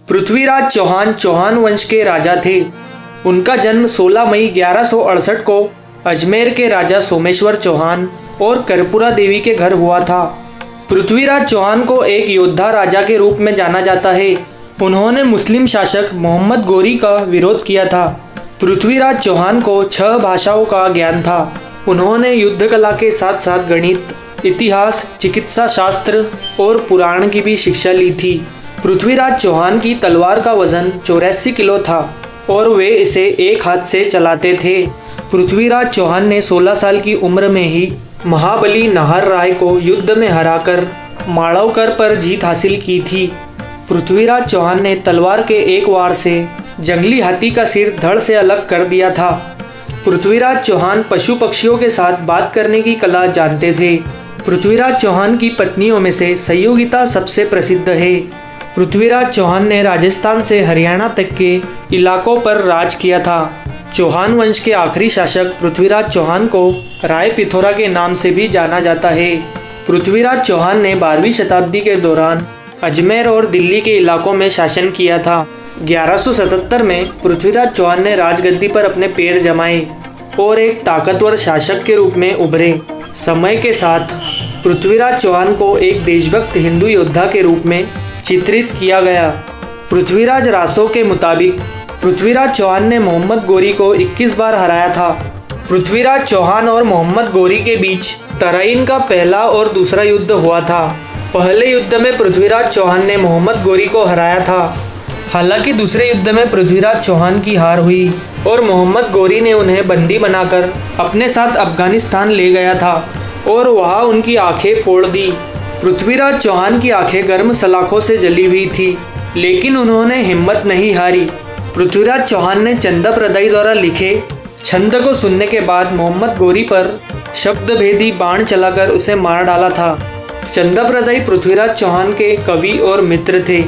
पृथ्वीराज चौहान चौहान वंश के राजा थे। उनका जन्म 16 मई 1168 को अजमेर के राजा सोमेश्वर चौहान और कर्पूरा देवी के घर हुआ था। पृथ्वीराज चौहान को एक योद्धा राजा के रूप में जाना जाता है। उन्होंने मुस्लिम शासक मोहम्मद गोरी का विरोध किया था। पृथ्वीराज चौहान को 6 भाषाओं का ज्ञान था। उन्होंने युद्ध कला के साथ साथ गणित, इतिहास, चिकित्सा शास्त्र और पुराण की भी शिक्षा ली थी। पृथ्वीराज चौहान की तलवार का वजन 84 किलो था और वे इसे एक हाथ से चलाते थे। पृथ्वीराज चौहान ने 16 साल की उम्र में ही महाबली नाहर राय को युद्ध में हराकर माड़वकर पर जीत हासिल की थी। पृथ्वीराज चौहान ने तलवार के एक वार से जंगली हाथी का सिर धड़ से अलग कर दिया था। पृथ्वीराज चौहान पशु पक्षियों के साथ बात करने की कला जानते थे। पृथ्वीराज चौहान की पत्नियों में से संयोगिता सबसे प्रसिद्ध है। पृथ्वीराज चौहान ने राजस्थान से हरियाणा तक के इलाकों पर राज किया था। चौहान वंश के आखिरी शासक पृथ्वीराज चौहान को राय पिथौरा के नाम से भी जाना जाता है। पृथ्वीराज चौहान ने 12वीं शताब्दी के दौरान अजमेर और दिल्ली के इलाकों में शासन किया था। 1177 में पृथ्वीराज चौहान ने राजगद्दी पर अपने पैर जमाए और एक ताकतवर शासक के रूप में उभरे। समय के साथ पृथ्वीराज चौहान को एक देशभक्त हिंदू योद्धा के रूप में चित्रित किया गया। पृथ्वीराज रासो के मुताबिक पृथ्वीराज चौहान ने मोहम्मद गोरी को 21 बार हराया था। पृथ्वीराज चौहान और मोहम्मद गोरी के बीच तराइन का पहला और दूसरा युद्ध हुआ था। पहले युद्ध में पृथ्वीराज चौहान ने मोहम्मद गोरी को हराया था। हालांकि दूसरे युद्ध में पृथ्वीराज चौहान की हार हुई और मोहम्मद गोरी ने उन्हें बंदी बनाकर अपने साथ अफगानिस्तान ले गया था और वहां उनकी आंखें फोड़ दी। पृथ्वीराज चौहान की आंखें गर्म सलाखों से जली हुई थी, लेकिन उन्होंने हिम्मत नहीं हारी। पृथ्वीराज चौहान ने चंदप्रदाई द्वारा लिखे छंद को सुनने के बाद मोहम्मद गोरी पर शब्दभेदी बाण चलाकर उसे मार डाला था। चंदप्रदाई पृथ्वीराज चौहान के कवि और मित्र थे।